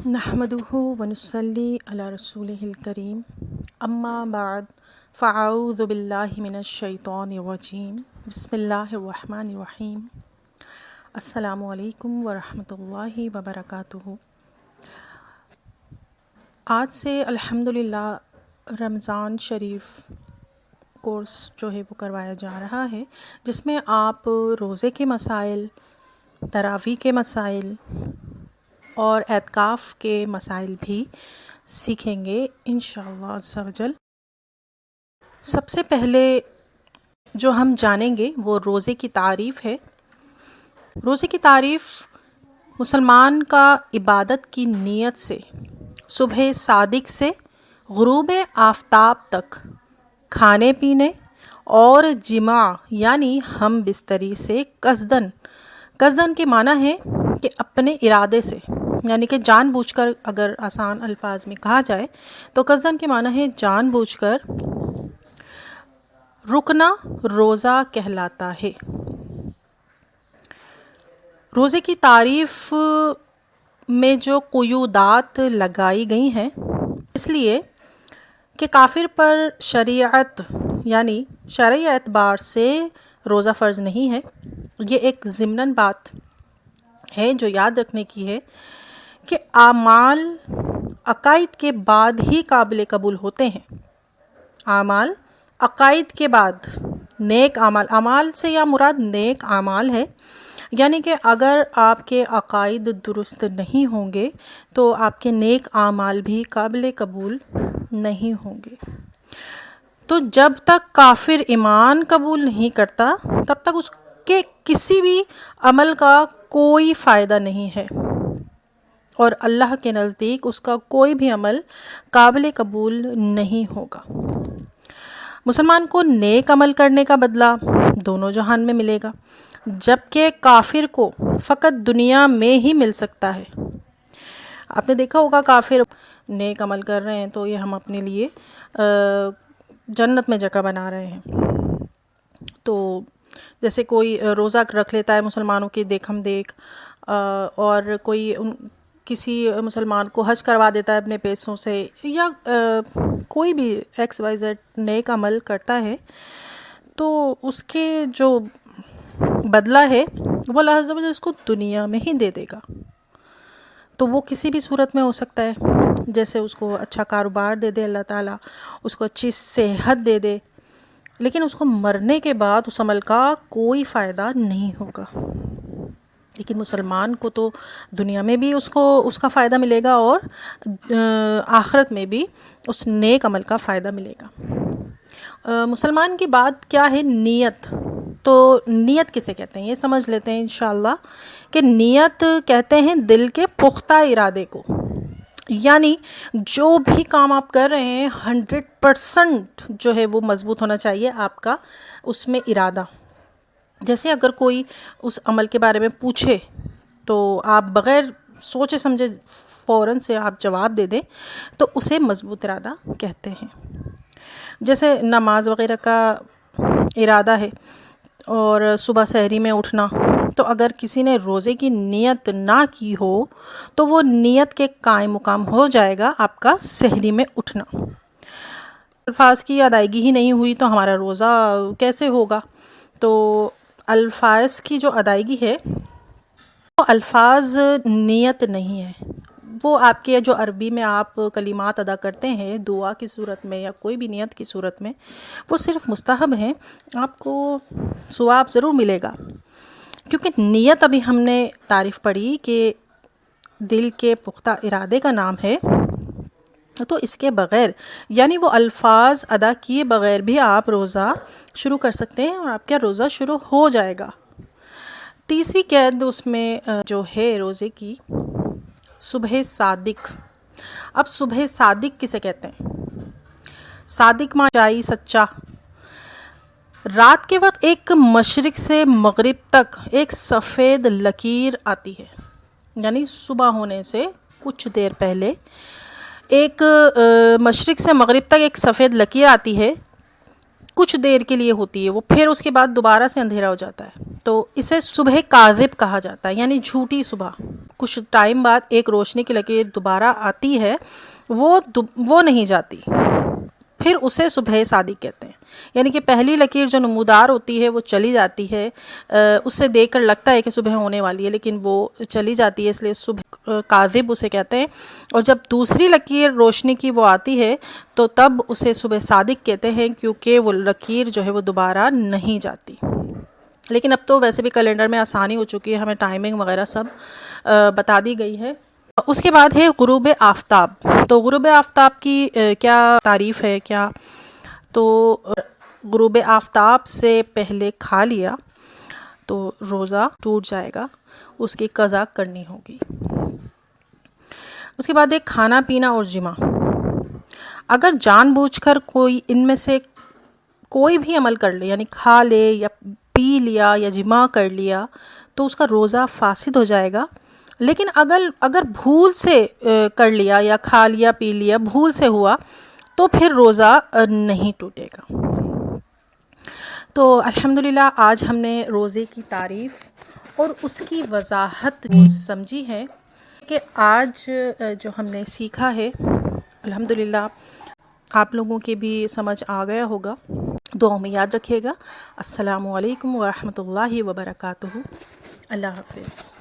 نحمده ونصلي على رسوله الكريم اما بعد فاعوذ باللہ من الشیطان الرجیم بسم اللہ الرحمن الرحیم السلام علیکم ورحمۃ اللہ وبرکاتہ۔ آج سے الحمدللہ رمضان شریف کورس جو ہے وہ کروایا جا رہا ہے، جس میں آپ روزے کے مسائل، تراویح کے مسائل اور اعتکاف کے مسائل بھی سیکھیں گے انشاءاللہ عز و جل۔ سب سے پہلے جو ہم جانیں گے وہ روزے کی تعریف ہے۔ روزے کی تعریف مسلمان کا عبادت کی نیت سے صبح صادق سے غروب آفتاب تک کھانے پینے اور جماع یعنی ہم بستری سے قصدن کے معنی ہے کہ اپنے ارادے سے، یعنی کہ جان بوجھ کر، اگر آسان الفاظ میں کہا جائے تو قصدن کے معنی ہے جان بوجھ کر رکنا روزہ کہلاتا ہے۔ روزے کی تعریف میں جو قیودات لگائی گئی ہیں، اس لیے کہ کافر پر شریعت یعنی شرعی اعتبار سے روزہ فرض نہیں ہے۔ یہ ایک ضمناً بات ہے جو یاد رکھنے کی ہے کہ اعمال عقائد کے بعد ہی قابل قبول ہوتے ہیں۔ اعمال عقائد کے بعد، نیک اعمال سے یا مراد نیک اعمال ہے، یعنی کہ اگر آپ کے عقائد درست نہیں ہوں گے تو آپ کے نیک اعمال بھی قابل قبول نہیں ہوں گے۔ تو جب تک کافر ایمان قبول نہیں کرتا تب تک اس کے کسی بھی عمل کا کوئی فائدہ نہیں ہے، اور اللہ کے نزدیک اس کا کوئی بھی عمل قابل قبول نہیں ہوگا۔ مسلمان کو نیک عمل کرنے کا بدلہ دونوں جہان میں ملے گا، جبکہ کافر کو فقط دنیا میں ہی مل سکتا ہے۔ آپ نے دیکھا ہوگا کافر نیک عمل کر رہے ہیں تو یہ ہم اپنے لیے جنت میں جگہ بنا رہے ہیں۔ تو جیسے کوئی روزہ رکھ لیتا ہے مسلمانوں کی دیکھ ہم دیکھ، اور کوئی کسی مسلمان کو حج کروا دیتا ہے اپنے پیسوں سے، یا کوئی بھی ایکس وائی زیڈ نیک عمل کرتا ہے، تو اس کے جو بدلہ ہے وہ اللہ عز و جل اس کو دنیا میں ہی دے دے گا۔ تو وہ کسی بھی صورت میں ہو سکتا ہے، جیسے اس کو اچھا کاروبار دے دے اللہ تعالیٰ، اس کو اچھی صحت دے دے، لیکن اس کو مرنے کے بعد اس عمل کا کوئی فائدہ نہیں ہوگا۔ لیکن مسلمان کو تو دنیا میں بھی اس کا فائدہ ملے گا، اور آخرت میں بھی اس نیک عمل کا فائدہ ملے گا۔ مسلمان کی بات کیا ہے؟ نیت۔ تو نیت کسے کہتے ہیں یہ سمجھ لیتے ہیں انشاءاللہ، کہ نیت کہتے ہیں دل کے پختہ ارادے کو، یعنی جو بھی کام آپ کر رہے ہیں 100% جو ہے وہ مضبوط ہونا چاہیے آپ کا اس میں ارادہ۔ جیسے اگر کوئی اس عمل کے بارے میں پوچھے تو آپ بغیر سوچے سمجھے فوراً سے آپ جواب دے دیں تو اسے مضبوط ارادہ کہتے ہیں۔ جیسے نماز وغیرہ کا ارادہ ہے اور صبح سحری میں اٹھنا، تو اگر کسی نے روزے کی نیت نہ کی ہو تو وہ نیت کے قائم مقام ہو جائے گا آپ کا سحری میں اٹھنا۔ الفاظ کی ادائیگی ہی نہیں ہوئی تو ہمارا روزہ کیسے ہوگا؟ تو الفاظ کی جو ادائیگی ہے وہ الفاظ نیت نہیں ہے، وہ آپ کے جو عربی میں آپ کلمات ادا کرتے ہیں دعا کی صورت میں یا کوئی بھی نیت کی صورت میں، وہ صرف مستحب ہیں، آپ کو ثواب ضرور ملے گا، کیونکہ نیت ابھی ہم نے تعریف پڑھی کہ دل کے پختہ ارادے کا نام ہے، تو اس کے بغیر یعنی وہ الفاظ ادا کیے بغیر بھی آپ روزہ شروع کر سکتے ہیں اور آپ کا روزہ شروع ہو جائے گا۔ تیسری قید اس میں جو ہے روزے کی، صبح صادق۔ اب صبح صادق کسے کہتے ہیں؟ صادق معنی سچا۔ رات کے وقت ایک مشرق سے مغرب تک ایک سفید لکیر آتی ہے، یعنی صبح ہونے سے کچھ دیر پہلے ایک مشرق سے مغرب تک ایک سفید لکیر آتی ہے، کچھ دیر کے لیے ہوتی ہے وہ، پھر اس کے بعد دوبارہ سے اندھیرا ہو جاتا ہے، تو اسے صبح کاذب کہا جاتا ہے، یعنی جھوٹی صبح۔ کچھ ٹائم بعد ایک روشنی کی لکیر دوبارہ آتی ہے، وہ نہیں جاتی، پھر اسے صبح صادق کہتے ہیں۔ یعنی کہ پہلی لکیر جو نمودار ہوتی ہے وہ چلی جاتی ہے، اس سے دیکھ کر لگتا ہے کہ صبح ہونے والی ہے، لیکن وہ چلی جاتی ہے، اس لیے صبح کاذب اسے کہتے ہیں۔ اور جب دوسری لکیر روشنی کی وہ آتی ہے تو تب اسے صبح صادق کہتے ہیں، کیونکہ وہ لکیر جو ہے وہ دوبارہ نہیں جاتی۔ لیکن اب تو ویسے بھی کیلنڈر میں آسانی ہو چکی ہے، ہمیں ٹائمنگ وغیرہ سب بتا دی گئی ہے۔ اس کے بعد ہے غروب آفتاب۔ تو غروب آفتاب کی کیا تعریف ہے کیا؟ تو غروب آفتاب سے پہلے کھا لیا تو روزہ ٹوٹ جائے گا، اس کی قضا کرنی ہوگی۔ اس کے بعد ایک کھانا پینا اور جمع۔ اگر جان بوجھ کر کوئی ان میں سے کوئی بھی عمل کر لے، یعنی کھا لے یا پی لیا یا جمع کر لیا، تو اس کا روزہ فاسد ہو جائے گا۔ لیکن اگر بھول سے کر لیا یا کھا لیا پی لیا بھول سے ہوا تو پھر روزہ نہیں ٹوٹے گا۔ تو الحمدللہ آج ہم نے روزے کی تعریف اور اس کی وضاحت سمجھی ہے کہ آج جو ہم نے سیکھا ہے الحمدللہ آپ لوگوں کے بھی سمجھ آ گیا ہوگا۔ دعاؤں میں یاد رکھیے گا۔ السلام علیکم ورحمۃ اللہ وبرکاتہ۔ اللہ حافظ۔